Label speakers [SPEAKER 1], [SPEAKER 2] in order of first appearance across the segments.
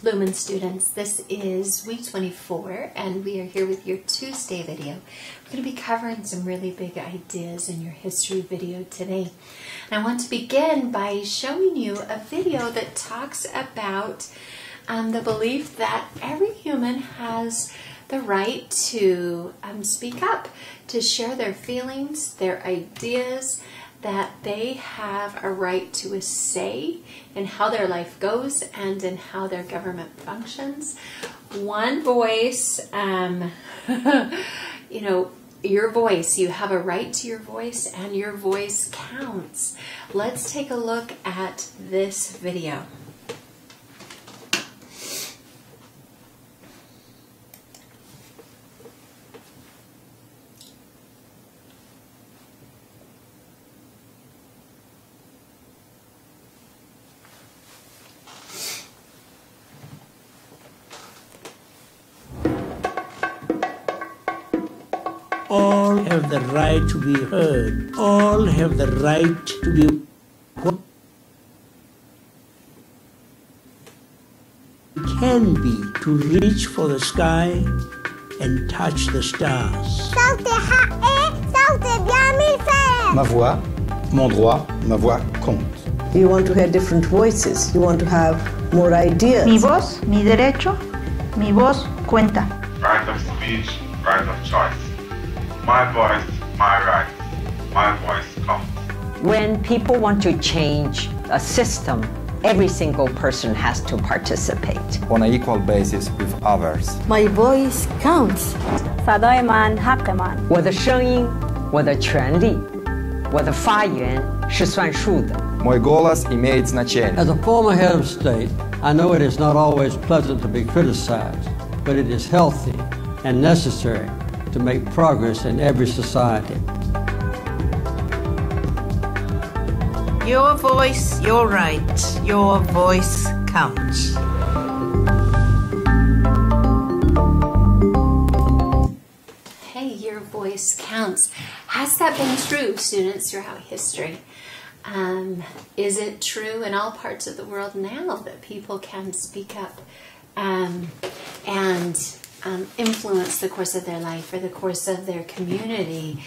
[SPEAKER 1] Lumen students, this is week 24 and we are here with your Tuesday video. We're going to be covering some really big ideas in your history video today. And I want to begin by showing you a video that talks about the belief that every human has the right to speak up, to share their feelings, their ideas, that they have a right to a say in how their life goes and in how their government functions. One voice, you know, your voice, you have a right to your voice and your voice counts. Let's take a look at this video.
[SPEAKER 2] All have the right to be heard. All have the right to be can be to reach for the sky and touch the stars.
[SPEAKER 3] Ma voix, mon droit, ma voix compte.
[SPEAKER 4] You want to hear different voices. You want to have more ideas.
[SPEAKER 5] Mi voz, mi derecho, mi voz cuenta.
[SPEAKER 6] Right of speech, right of choice. My voice, my right, my voice counts.
[SPEAKER 7] When people want to change a system, every single person has to participate.
[SPEAKER 3] On an equal basis with others.
[SPEAKER 8] My voice counts.
[SPEAKER 5] صدای من حق من.
[SPEAKER 7] 我的声音，我的权利，我的发言是算数的。
[SPEAKER 3] Мой голос имеет значение.
[SPEAKER 9] As a former head of state, I know it is not always pleasant to be criticized, but it is healthy and necessary to make progress in every society.
[SPEAKER 10] Your voice, your right, your voice counts.
[SPEAKER 1] Hey, your voice counts. Has that been true, students, throughout history? Is it true in all parts of the world now that people can speak up and influence the course of their life or the course of their community?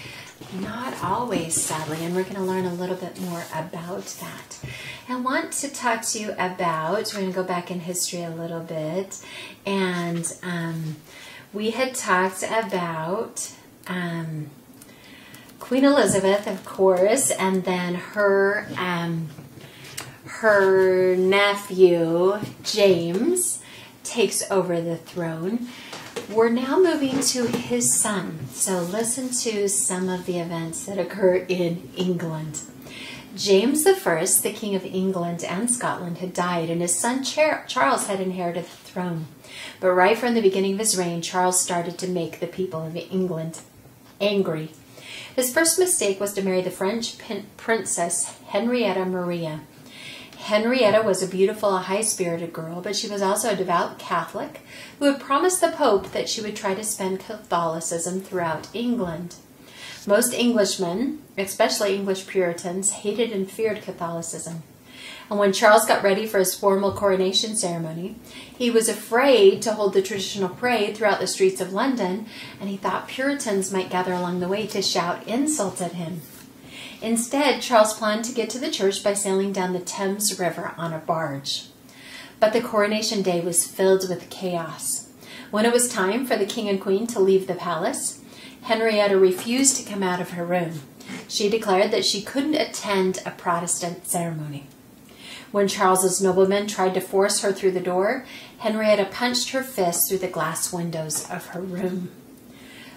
[SPEAKER 1] Not always, sadly, and we're going to learn a little bit more about that. I want to talk to you about, we're going to go back in history a little bit, and we had talked about Queen Elizabeth, of course, and then her nephew, James, takes over the throne. We're now moving to his son. So listen to some of the events that occur in England. James I, the King of England and Scotland, had died, and his son Charles had inherited the throne. But right from the beginning of his reign, Charles started to make the people of England angry. His first mistake was to marry the French princess Henrietta Maria. Henrietta was a beautiful, high-spirited girl, but she was also a devout Catholic who had promised the Pope that she would try to spread Catholicism throughout England. Most Englishmen, especially English Puritans, hated and feared Catholicism. And when Charles got ready for his formal coronation ceremony, he was afraid to hold the traditional parade throughout the streets of London, and he thought Puritans might gather along the way to shout insults at him. Instead, Charles planned to get to the church by sailing down the Thames River on a barge. But the coronation day was filled with chaos. When it was time for the king and queen to leave the palace, Henrietta refused to come out of her room. She declared that she couldn't attend a Protestant ceremony. When Charles's noblemen tried to force her through the door, Henrietta punched her fist through the glass windows of her room.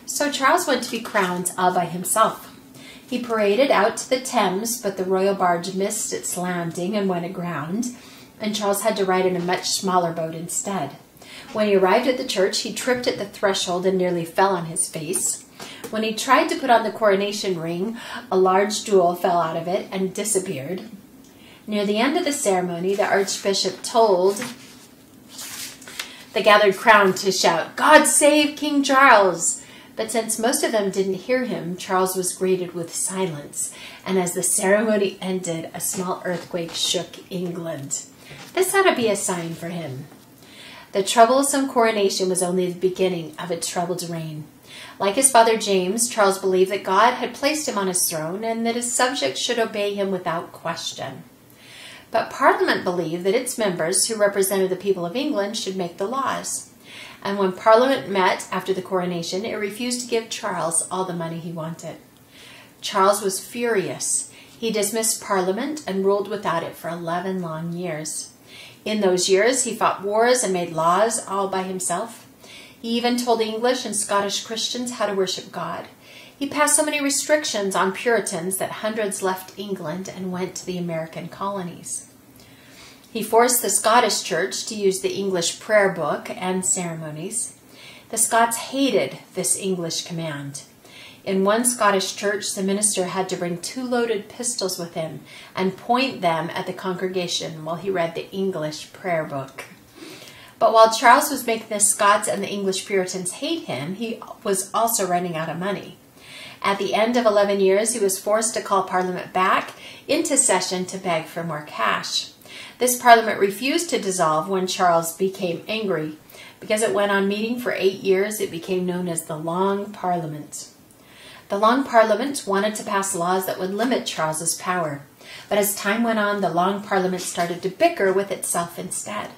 [SPEAKER 1] So Charles went to be crowned all by himself. He paraded out to the Thames, but the royal barge missed its landing and went aground, and Charles had to ride in a much smaller boat instead. When he arrived at the church, he tripped at the threshold and nearly fell on his face. When he tried to put on the coronation ring, a large jewel fell out of it and disappeared. Near the end of the ceremony, the archbishop told the gathered crowd to shout, "God save King Charles!" But since most of them didn't hear him, Charles was greeted with silence, and as the ceremony ended, a small earthquake shook England. This ought to be a sign for him. The troublesome coronation was only the beginning of a troubled reign. Like his father James, Charles believed that God had placed him on his throne and that his subjects should obey him without question. But Parliament believed that its members, who represented the people of England, should make the laws. And when Parliament met after the coronation, it refused to give Charles all the money he wanted. Charles was furious. He dismissed Parliament and ruled without it for 11 long years. In those years, he fought wars and made laws all by himself. He even told English and Scottish Christians how to worship God. He passed so many restrictions on Puritans that hundreds left England and went to the American colonies. He forced the Scottish Church to use the English prayer book and ceremonies. The Scots hated this English command. In one Scottish church, the minister had to bring 2 loaded pistols with him and point them at the congregation while he read the English prayer book. But while Charles was making the Scots and the English Puritans hate him, he was also running out of money. At the end of 11 years, he was forced to call Parliament back into session to beg for more cash. This Parliament refused to dissolve when Charles became angry. Because it went on meeting for 8 years, it became known as the Long Parliament. The Long Parliament wanted to pass laws that would limit Charles's power. But as time went on, the Long Parliament started to bicker with itself instead.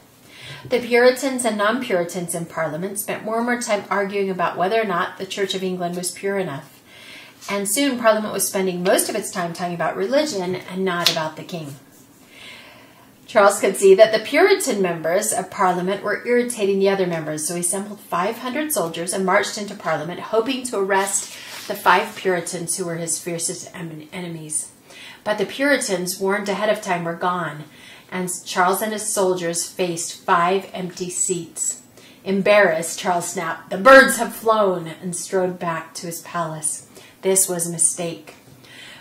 [SPEAKER 1] The Puritans and non-Puritans in Parliament spent more and more time arguing about whether or not the Church of England was pure enough. And soon Parliament was spending most of its time talking about religion and not about the king. Charles could see that the Puritan members of Parliament were irritating the other members, so he assembled 500 soldiers and marched into Parliament, hoping to arrest the 5 Puritans who were his fiercest enemies. But the Puritans, warned ahead of time, were gone, and Charles and his soldiers faced 5 empty seats. Embarrassed, Charles snapped, "The birds have flown," and strode back to his palace. This was a mistake.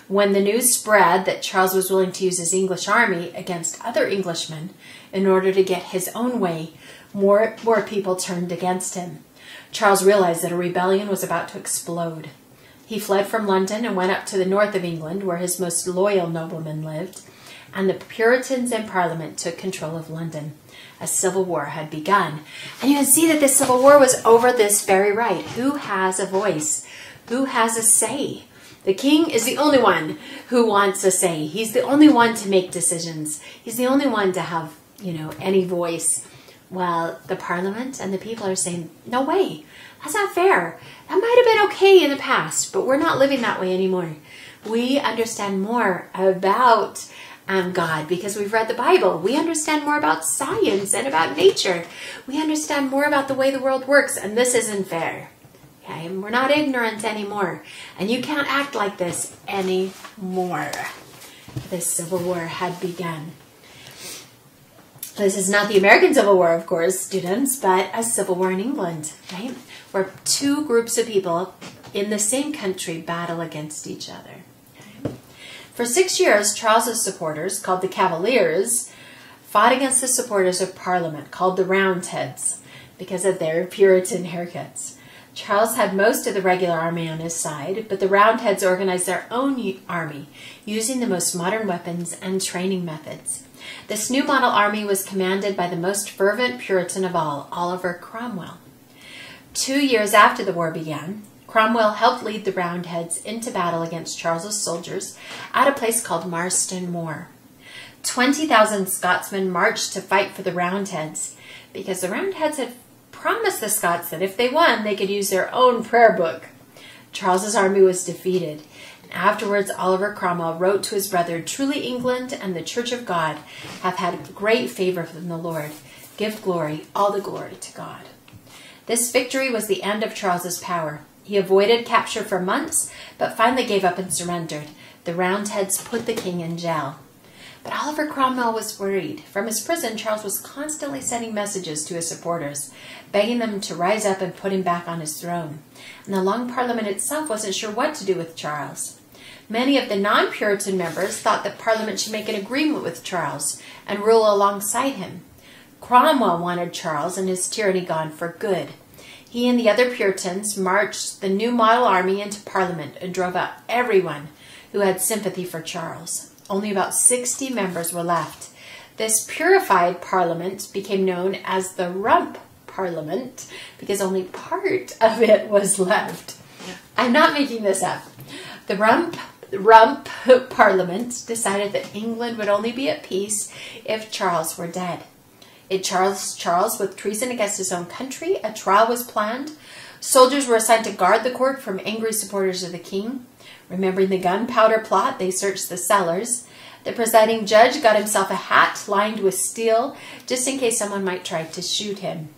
[SPEAKER 1] When the news spread that Charles was willing to use his English army against other Englishmen in order to get his own way, more people turned against him. Charles realized that a rebellion was about to explode. He fled from London and went up to the north of England, where his most loyal noblemen lived, and the Puritans in Parliament took control of London. A civil war had begun. And you can see that this civil war was over this very right. Who has a voice? Who has a say? The king is the only one who wants a say. He's the only one to make decisions. He's the only one to have, any voice. Well, the Parliament and the people are saying, no way, that's not fair. That might have been okay in the past, but we're not living that way anymore. We understand more about God because we've read the Bible. We understand more about science and about nature. We understand more about the way the world works, and this isn't fair. Okay, and we're not ignorant anymore. And you can't act like this anymore. The Civil War had begun. This is not the American Civil War, of course, students, but a civil war in England, right? Where 2 groups of people in the same country battle against each other. Okay? For 6 years, Charles's supporters, called the Cavaliers, fought against the supporters of Parliament, called the Roundheads, because of their Puritan haircuts. Charles had most of the regular army on his side, but the Roundheads organized their own army, using the most modern weapons and training methods. This new model army was commanded by the most fervent Puritan of all, Oliver Cromwell. 2 years after the war began, Cromwell helped lead the Roundheads into battle against Charles's soldiers at a place called Marston Moor. 20,000 Scotsmen marched to fight for the Roundheads because the Roundheads had promised the Scots that if they won, they could use their own prayer book. Charles's army was defeated. Afterwards, Oliver Cromwell wrote to his brother, "Truly England and the Church of God have had great favor from the Lord. Give glory, all the glory to God." This victory was the end of Charles's power. He avoided capture for months, but finally gave up and surrendered. The Roundheads put the king in jail. But Oliver Cromwell was worried. From his prison, Charles was constantly sending messages to his supporters, begging them to rise up and put him back on his throne. And the Long Parliament itself wasn't sure what to do with Charles. Many of the non-Puritan members thought that Parliament should make an agreement with Charles and rule alongside him. Cromwell wanted Charles and his tyranny gone for good. He and the other Puritans marched the new model army into Parliament and drove out everyone who had sympathy for Charles. Only about 60 members were left. This purified parliament became known as the Rump Parliament because only part of it was left. I'm not making this up. The Rump Parliament decided that England would only be at peace if Charles were dead. It charged Charles with treason against his own country. A trial was planned. Soldiers were assigned to guard the court from angry supporters of the king. Remembering the gunpowder plot, they searched the cellars. The presiding judge got himself a hat lined with steel, just in case someone might try to shoot him.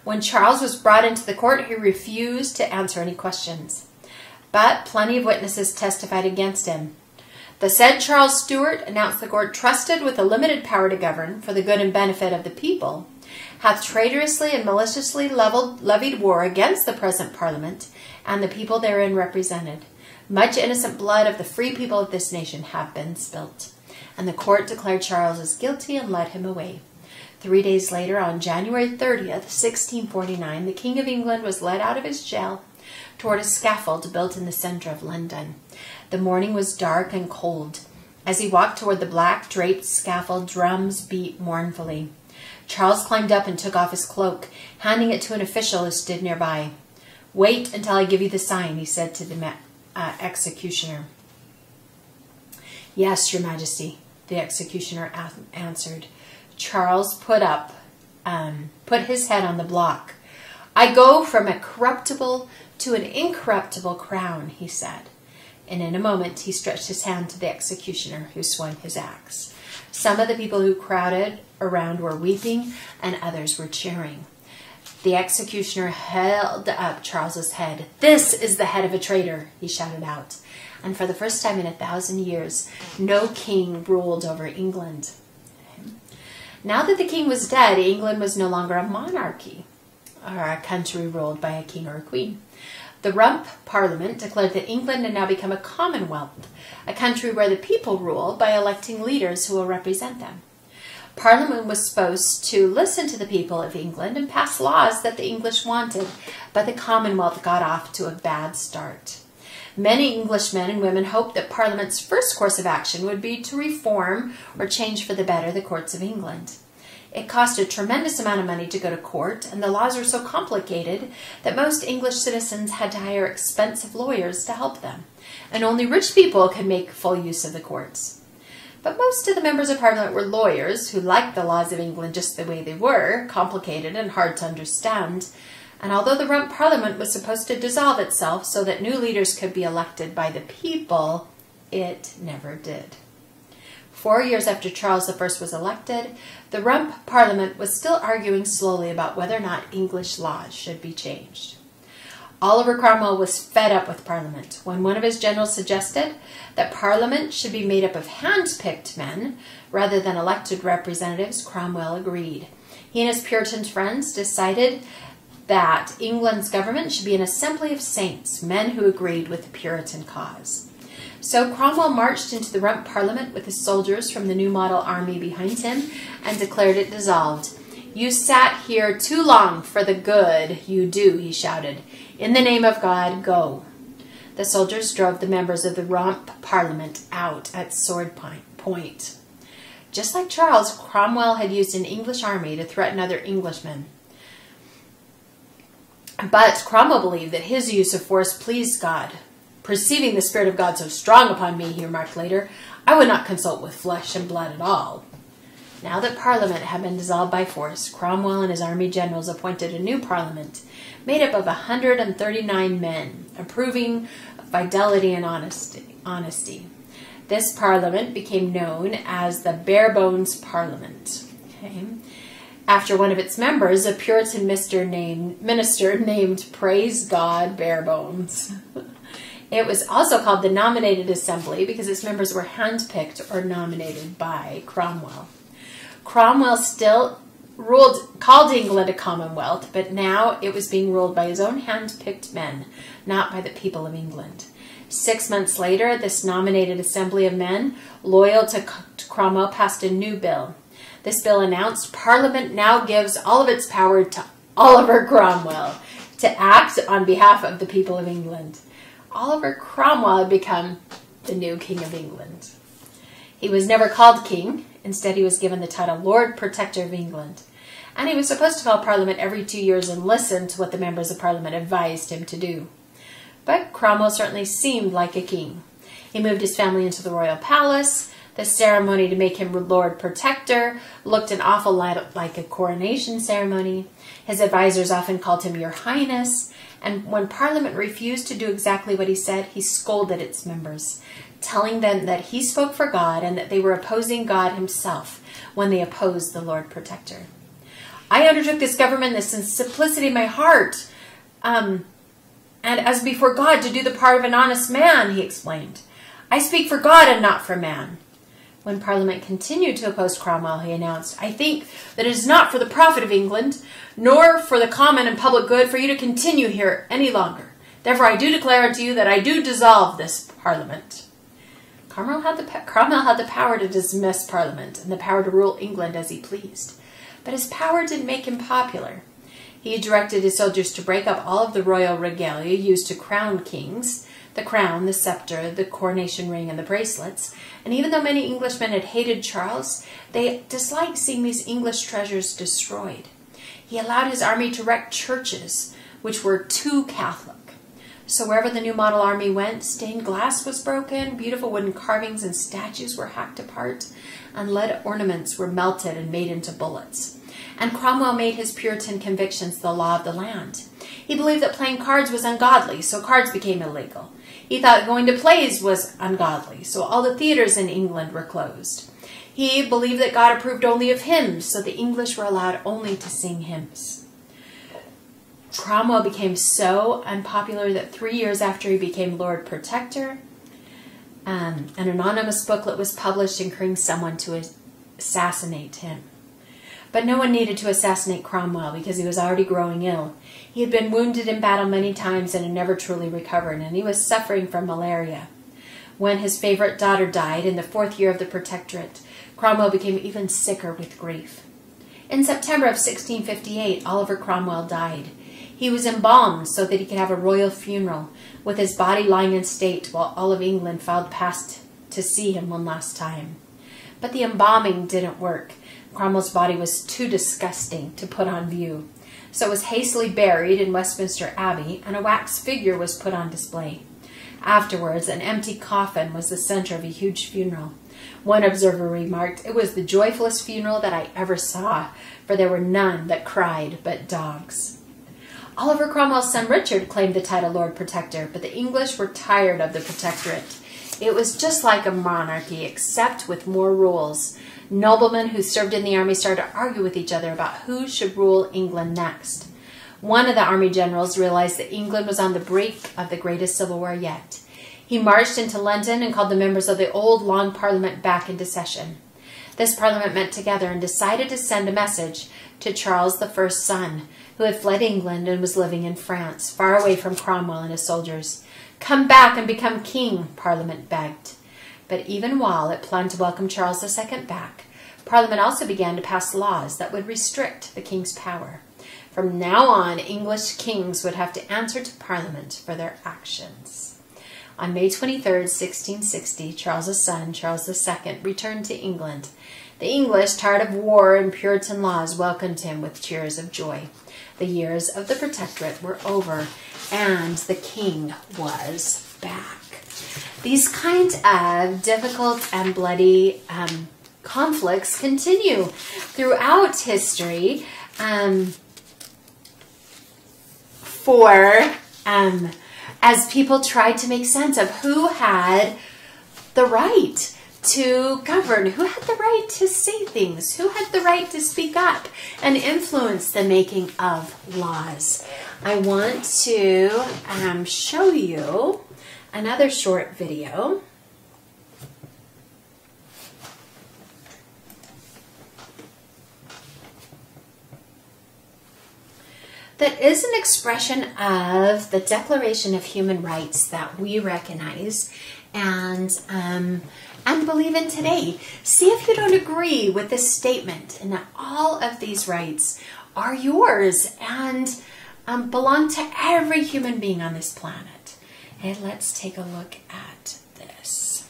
[SPEAKER 1] When Charles was brought into the court, he refused to answer any questions. But plenty of witnesses testified against him. The said Charles Stuart announced the court trusted with a limited power to govern for the good and benefit of the people, hath traitorously and maliciously levied war against the present parliament and the people therein represented. Much innocent blood of the free people of this nation have been spilt. And the court declared Charles as guilty and led him away. 3 days later, on January 30th, 1649, the King of England was led out of his jail toward a scaffold built in the center of London. The morning was dark and cold. As he walked toward the black draped scaffold, drums beat mournfully. Charles climbed up and took off his cloak, handing it to an official who stood nearby. "Wait until I give you the sign," he said to the executioner. "Yes, Your Majesty," the executioner answered. Charles put his head on the block. "I go from a corruptible to an incorruptible crown," he said. And in a moment he stretched his hand to the executioner, who swung his axe. Some of the people who crowded around were weeping, and others were cheering. The executioner held up Charles's head. "This is the head of a traitor," he shouted out. And for the first time in 1,000 years, no king ruled over England. Now that the king was dead, England was no longer a monarchy, or a country ruled by a king or a queen. The Rump Parliament declared that England had now become a commonwealth, a country where the people rule by electing leaders who will represent them. Parliament was supposed to listen to the people of England and pass laws that the English wanted, but the Commonwealth got off to a bad start. Many English men and women hoped that Parliament's first course of action would be to reform or change for the better the courts of England. It cost a tremendous amount of money to go to court, and the laws were so complicated that most English citizens had to hire expensive lawyers to help them, and only rich people could make full use of the courts. But most of the members of Parliament were lawyers who liked the laws of England just the way they were, complicated and hard to understand. And although the Rump Parliament was supposed to dissolve itself so that new leaders could be elected by the people, it never did. 4 years after Charles I was elected, the Rump Parliament was still arguing slowly about whether or not English laws should be changed. Oliver Cromwell was fed up with Parliament. When one of his generals suggested that Parliament should be made up of hand-picked men rather than elected representatives, Cromwell agreed. He and his Puritan friends decided that England's government should be an assembly of saints, men who agreed with the Puritan cause. So Cromwell marched into the Rump Parliament with his soldiers from the New Model Army behind him and declared it dissolved. "You sat here too long for the good you do," he shouted. "In the name of God, go." The soldiers drove the members of the Rump Parliament out at sword point. Just like Charles, Cromwell had used an English army to threaten other Englishmen. But Cromwell believed that his use of force pleased God. "Perceiving the Spirit of God so strong upon me," he remarked later, "I would not consult with flesh and blood at all." Now that Parliament had been dissolved by force, Cromwell and his army generals appointed a new Parliament, made up of 139 men, approving of fidelity and honesty. This Parliament became known as the Barebones Parliament. Okay. After one of its members, a Puritan minister named Praise God Barebones. It was also called the Nominated Assembly because its members were handpicked or nominated by Cromwell. Cromwell still called England a commonwealth, but now it was being ruled by his own hand-picked men, not by the people of England. 6 months later, this nominated assembly of men, loyal to Cromwell, passed a new bill. This bill announced Parliament now gives all of its power to Oliver Cromwell to act on behalf of the people of England. Oliver Cromwell had become the new King of England. He was never called king. Instead, he was given the title Lord Protector of England. And he was supposed to call Parliament every 2 years and listen to what the members of Parliament advised him to do. But Cromwell certainly seemed like a king. He moved his family into the royal palace. The ceremony to make him Lord Protector looked an awful lot like a coronation ceremony. His advisors often called him Your Highness. And when Parliament refused to do exactly what he said, he scolded its members, telling them that he spoke for God and that they were opposing God himself when they opposed the Lord Protector. I undertook this government in the simplicity of my heart, and as before God, to do the part of an honest man, he explained. I speak for God and not for man. When Parliament continued to oppose Cromwell, he announced, I think that it is not for the profit of England, nor for the common and public good, for you to continue here any longer. Therefore I do declare unto you that I do dissolve this Parliament. Cromwell had the power to dismiss Parliament and the power to rule England as he pleased. But his power didn't make him popular. He directed his soldiers to break up all of the royal regalia used to crown kings, the crown, the scepter, the coronation ring, and the bracelets. And even though many Englishmen had hated Charles, they disliked seeing these English treasures destroyed. He allowed his army to wreck churches, which were too Catholic. So wherever the new model army went, stained glass was broken, beautiful wooden carvings and statues were hacked apart, and lead ornaments were melted and made into bullets. And Cromwell made his Puritan convictions the law of the land. He believed that playing cards was ungodly, so cards became illegal. He thought going to plays was ungodly, so all the theaters in England were closed. He believed that God approved only of hymns, so the English were allowed only to sing hymns. Cromwell became so unpopular that 3 years after he became Lord Protector, an anonymous booklet was published encouraging someone to assassinate him. But no one needed to assassinate Cromwell because he was already growing ill. He had been wounded in battle many times and had never truly recovered, and he was suffering from malaria. When his favorite daughter died in the 4th year of the Protectorate, Cromwell became even sicker with grief. In September of 1658, Oliver Cromwell died. He was embalmed so that he could have a royal funeral, with his body lying in state while all of England filed past to see him one last time. But the embalming didn't work. Cromwell's body was too disgusting to put on view, so it was hastily buried in Westminster Abbey, and a wax figure was put on display. Afterwards, an empty coffin was the center of a huge funeral. One observer remarked, "It was the joyfulest funeral that I ever saw, for there were none that cried but dogs." Oliver Cromwell's son Richard claimed the title Lord Protector, but the English were tired of the Protectorate. It was just like a monarchy, except with more rules. Noblemen who served in the army started to argue with each other about who should rule England next. One of the army generals realized that England was on the brink of the greatest civil war yet. He marched into London and called the members of the old Long Parliament back into session. This parliament met together and decided to send a message to Charles I's son, who had fled England and was living in France, far away from Cromwell and his soldiers. "Come back and become king," Parliament begged. But even while it planned to welcome Charles II back, Parliament also began to pass laws that would restrict the king's power. From now on, English kings would have to answer to Parliament for their actions. On May 23, 1660, Charles's son, Charles II, returned to England. The English, tired of war and Puritan laws, welcomed him with cheers of joy. The years of the Protectorate were over, and the king was back. These kinds of difficult and bloody conflicts continue throughout history as people tried to make sense of who had the right to govern, who had the right to say things, who had the right to speak up and influence the making of laws. I want to show you another short video that is an expression of the Declaration of Human Rights that we recognize and believe in today. See if you don't agree with this statement and that all of these rights are yours and belong to every human being on this planet. And let's take a look at this.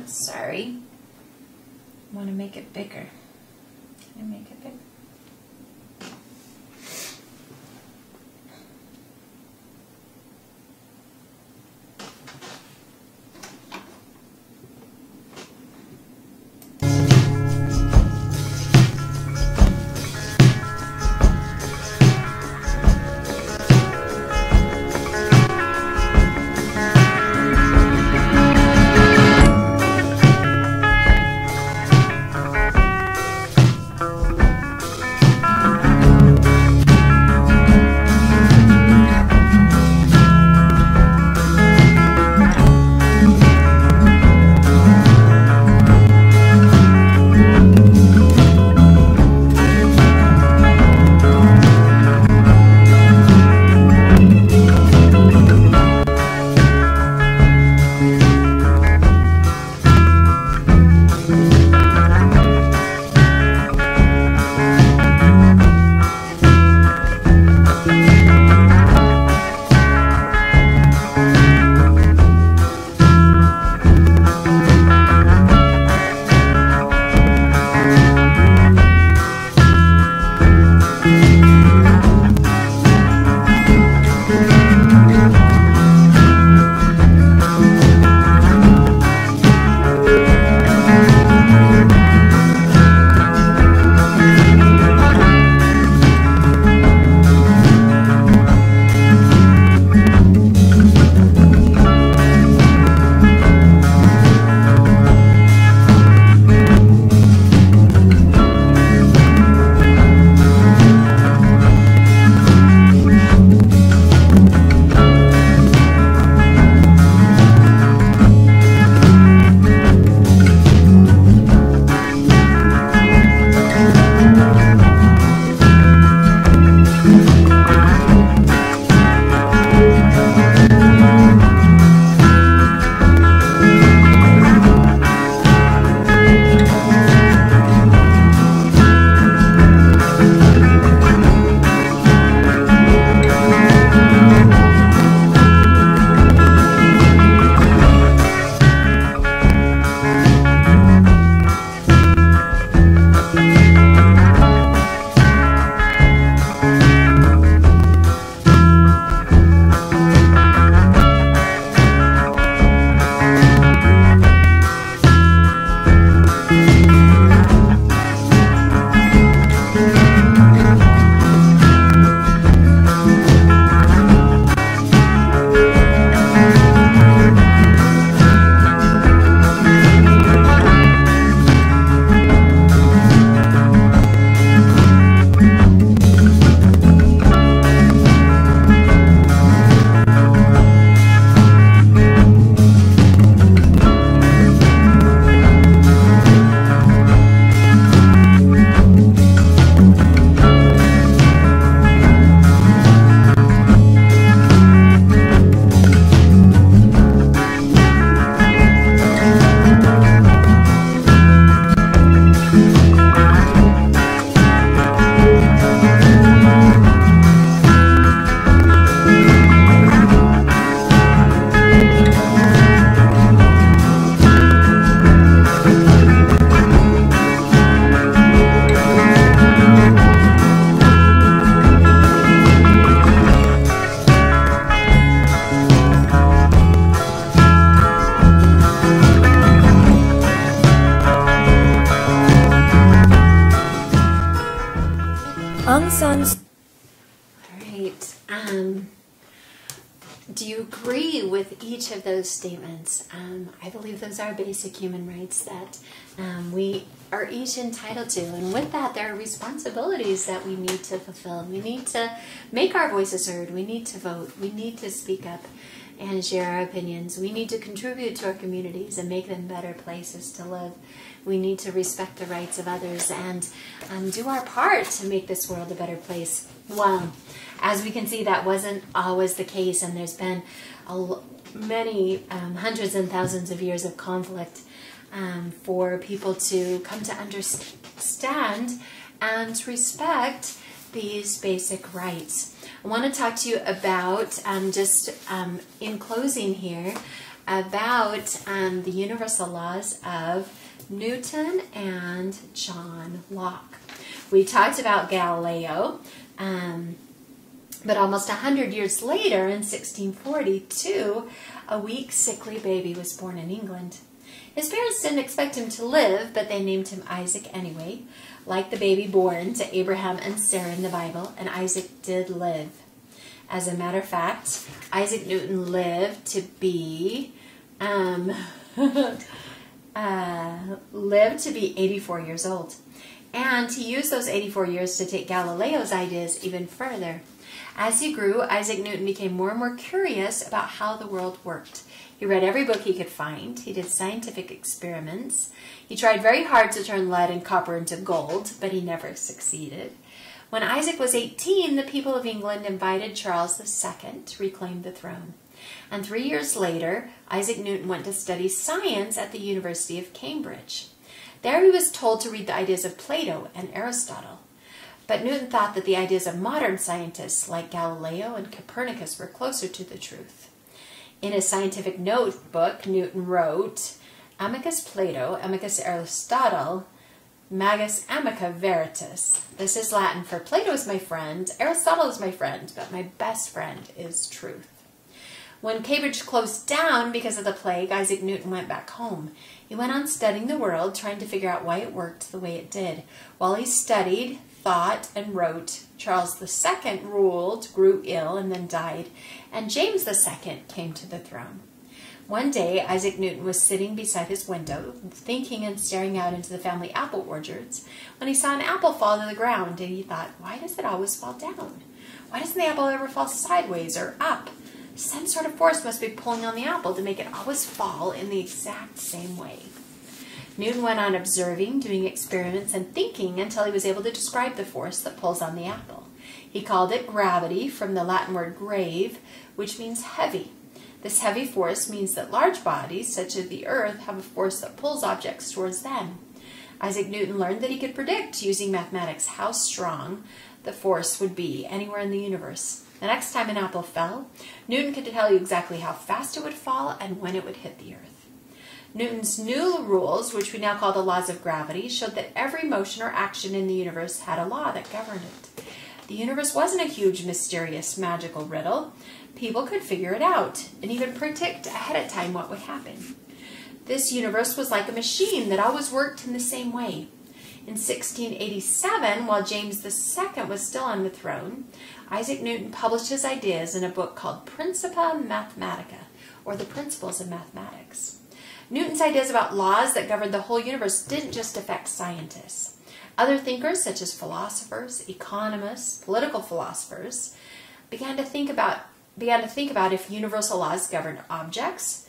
[SPEAKER 1] sorry. I want to make it bigger. Can I make it bigger? Do you agree with each of those statements? I believe those are basic human rights that we are each entitled to. And with that, there are responsibilities that we need to fulfill. We need to make our voices heard. We need to vote. We need to speak up and share our opinions. We need to contribute to our communities and make them better places to live. We need to respect the rights of others and do our part to make this world a better place. Well, as we can see, that wasn't always the case, and there's been many hundreds and thousands of years of conflict for people to come to understand and respect these basic rights. I want to talk to you about, in closing here, about the universal laws of Newton and John Locke. We talked about Galileo, but almost 100 years later, in 1642, a weak, sickly baby was born in England. His parents didn't expect him to live, but they named him Isaac anyway, like the baby born to Abraham and Sarah in the Bible, and Isaac did live. As a matter of fact, Isaac Newton lived to be 84 years old. And he used those 84 years to take Galileo's ideas even further. As he grew, Isaac Newton became more and more curious about how the world worked. He read every book he could find. He did scientific experiments. He tried very hard to turn lead and copper into gold, but he never succeeded. When Isaac was 18, the people of England invited Charles II to reclaim the throne. And 3 years later, Isaac Newton went to study science at the University of Cambridge. There he was told to read the ideas of Plato and Aristotle. But Newton thought that the ideas of modern scientists like Galileo and Copernicus were closer to the truth. In his scientific notebook, Newton wrote, Amicus Plato, amicus Aristotle, magus amica veritas. This is Latin for Plato is my friend, Aristotle is my friend, but my best friend is truth. When Cambridge closed down because of the plague, Isaac Newton went back home. He went on studying the world, trying to figure out why it worked the way it did. While he studied, thought, and wrote, Charles II ruled, grew ill, and then died, and James II came to the throne. One day, Isaac Newton was sitting beside his window, thinking and staring out into the family apple orchards, when he saw an apple fall to the ground, and he thought, why does it always fall down? Why doesn't the apple ever fall sideways or up? Some sort of force must be pulling on the apple to make it always fall in the exact same way. Newton went on observing, doing experiments, and thinking until he was able to describe the force that pulls on the apple. He called it gravity, from the Latin word grave, which means heavy. This heavy force means that large bodies, such as the Earth, have a force that pulls objects towards them. Isaac Newton learned that he could predict, using mathematics, how strong the force would be anywhere in the universe. The next time an apple fell, Newton could tell you exactly how fast it would fall and when it would hit the Earth. Newton's new rules, which we now call the laws of gravity, showed that every motion or action in the universe had a law that governed it. The universe wasn't a huge, mysterious, magical riddle. People could figure it out and even predict ahead of time what would happen. This universe was like a machine that always worked in the same way. In 1687, while James II was still on the throne, Isaac Newton published his ideas in a book called Principia Mathematica, or The Principles of Mathematics. Newton's ideas about laws that governed the whole universe didn't just affect scientists. Other thinkers, such as philosophers, economists, political philosophers, began to think about if universal laws governed objects,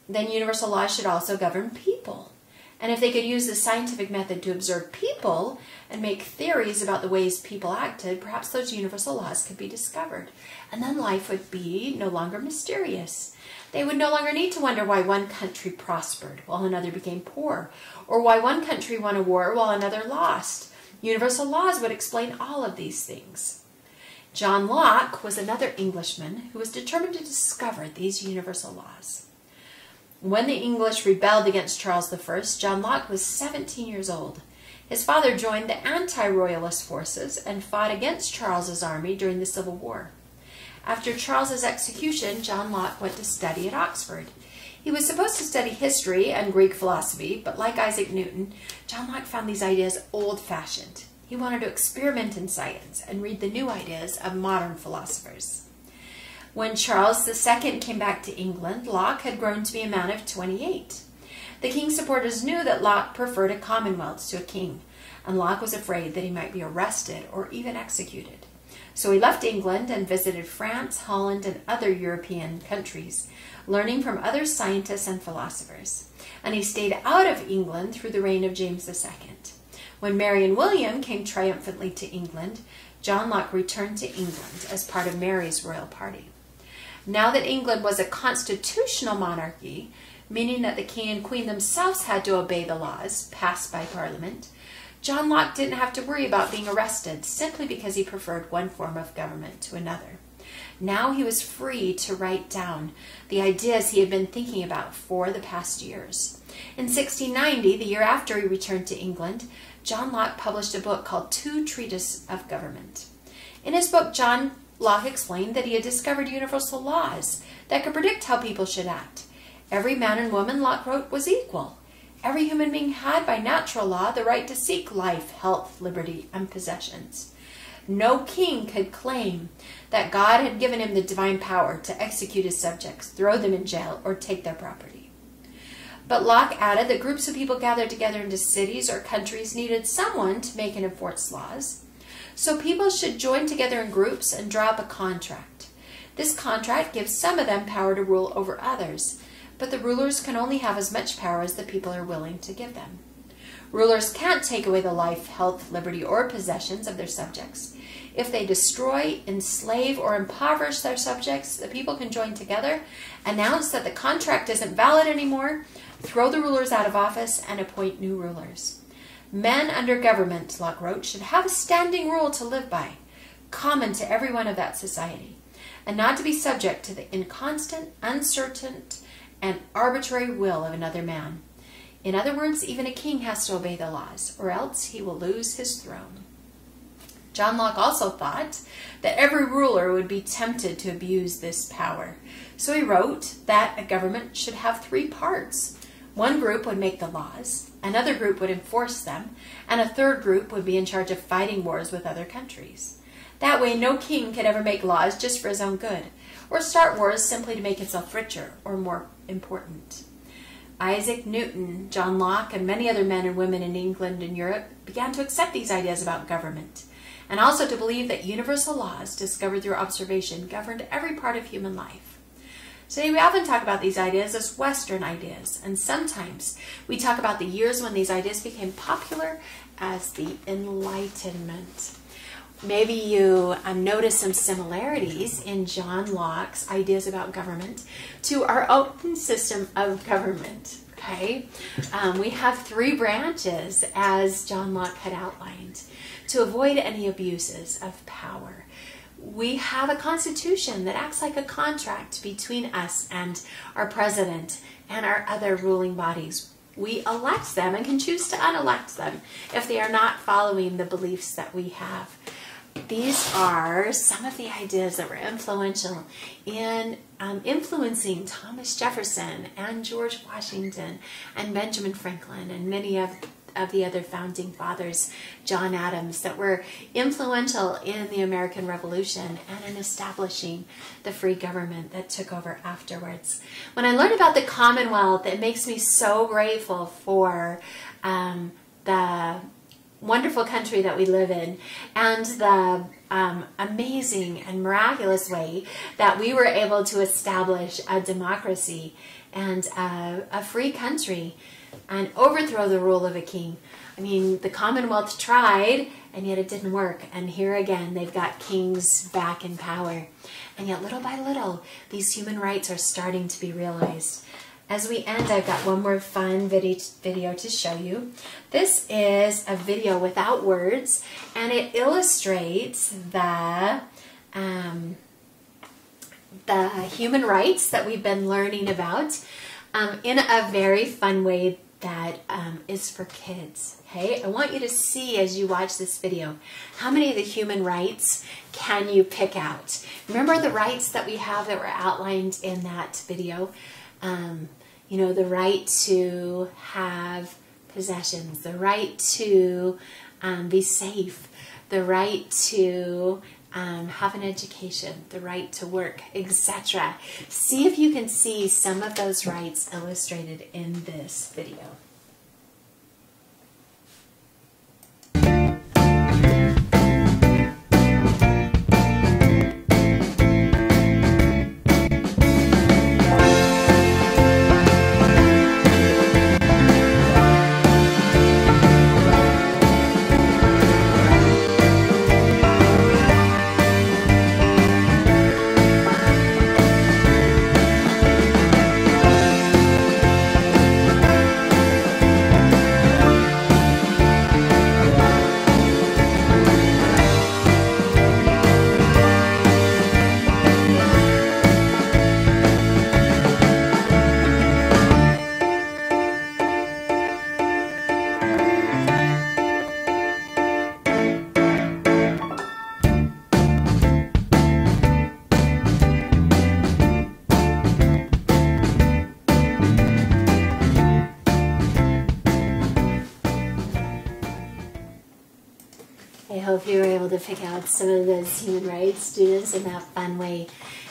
[SPEAKER 1] then universal laws should also govern people. And if they could use the scientific method to observe people and make theories about the ways people acted, perhaps those universal laws could be discovered. And then life would be no longer mysterious. They would no longer need to wonder why one country prospered while another became poor, or why one country won a war while another lost. Universal laws would explain all of these things. John Locke was another Englishman who was determined to discover these universal laws. When the English rebelled against Charles I, John Locke was 17 years old. His father joined the anti-royalist forces and fought against Charles's army during the Civil War. After Charles's execution, John Locke went to study at Oxford. He was supposed to study history and Greek philosophy, but like Isaac Newton, John Locke found these ideas old-fashioned. He wanted to experiment in science and read the new ideas of modern philosophers. When Charles II came back to England, Locke had grown to be a man of 28. The king's supporters knew that Locke preferred a commonwealth to a king, and Locke was afraid that he might be arrested or even executed. So he left England and visited France, Holland, and other European countries, learning from other scientists and philosophers. And he stayed out of England through the reign of James II. When Mary and William came triumphantly to England, John Locke returned to England as part of Mary's royal party. Now that England was a constitutional monarchy, meaning that the king and queen themselves had to obey the laws passed by Parliament, John Locke didn't have to worry about being arrested simply because he preferred one form of government to another. Now he was free to write down the ideas he had been thinking about for the past years. In 1690, the year after he returned to England, John Locke published a book called Two Treatises of Government. In his book, John Locke explained that he had discovered universal laws that could predict how people should act. Every man and woman, Locke wrote, was equal. Every human being had, by natural law, the right to seek life, health, liberty, and possessions. No king could claim that God had given him the divine power to execute his subjects, throw them in jail, or take their property. But Locke added that groups of people gathered together into cities or countries needed someone to make and enforce laws. So people should join together in groups and draw up a contract. This contract gives some of them power to rule over others, but the rulers can only have as much power as the people are willing to give them. Rulers can't take away the life, health, liberty, or possessions of their subjects. If they destroy, enslave, or impoverish their subjects, the people can join together, announce that the contract isn't valid anymore, throw the rulers out of office, and appoint new rulers. Men under government, Locke wrote, should have a standing rule to live by, common to everyone of that society, and not to be subject to the inconstant, uncertain, and arbitrary will of another man. In other words, even a king has to obey the laws, or else he will lose his throne. John Locke also thought that every ruler would be tempted to abuse this power. So he wrote that a government should have three parts. One group would make the laws, another group would enforce them, and a third group would be in charge of fighting wars with other countries. That way, no king could ever make laws just for his own good, or start wars simply to make himself richer or more important. Isaac Newton, John Locke, and many other men and women in England and Europe began to accept these ideas about government, and also to believe that universal laws discovered through observation governed every part of human life. Today we often talk about these ideas as Western ideas, and sometimes we talk about the years when these ideas became popular as the Enlightenment. Maybe you notice some similarities in John Locke's ideas about government to our own system of government. Okay, we have three branches, as John Locke had outlined, to avoid any abuses of power. We have a constitution that acts like a contract between us and our president and our other ruling bodies. We elect them and can choose to unelect them if they are not following the beliefs that we have. These are some of the ideas that were influential in influencing Thomas Jefferson and George Washington and Benjamin Franklin and many of the other founding fathers, John Adams, that were influential in the American Revolution and in establishing the free government that took over afterwards. When I learned about the Commonwealth, it makes me so grateful for the wonderful country that we live in and the amazing and miraculous way that we were able to establish a democracy and a free country and overthrow the rule of a king. I mean, the Commonwealth tried, and yet it didn't work. And here again, they've got kings back in power. And yet, little by little, these human rights are starting to be realized. As we end, I've got one more fun video to show you. This is a video without words, and it illustrates the human rights that we've been learning about in a very fun way that is for kids. Okay, I want you to see as you watch this video, how many of the human rights can you pick out? Remember the rights that we have that were outlined in that video? You know, the right to have possessions, the right to be safe, the right to have an education, the right to work, etc. See if you can see some of those rights illustrated in this video. hope you were able to pick out some of those human rights students in that fun way.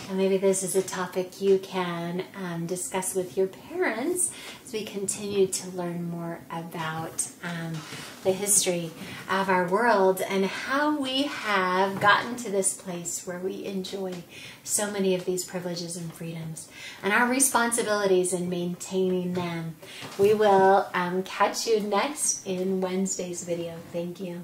[SPEAKER 1] And maybe this is a topic you can discuss with your parents as we continue to learn more about the history of our world and how we have gotten to this place where we enjoy so many of these privileges and freedoms and our responsibilities in maintaining them. We will catch you next in Wednesday's video. Thank you.